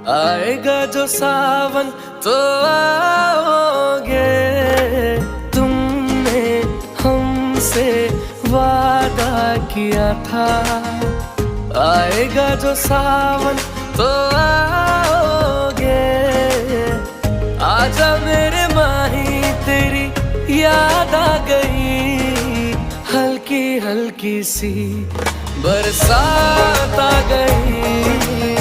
आएगा जो सावन तो आओगे, तुमने हमसे वादा किया था। आएगा जो सावन तो आओगे, आजा मेरे माही तेरी याद आ गई। हल्की हल्की सी बरसात आ गई।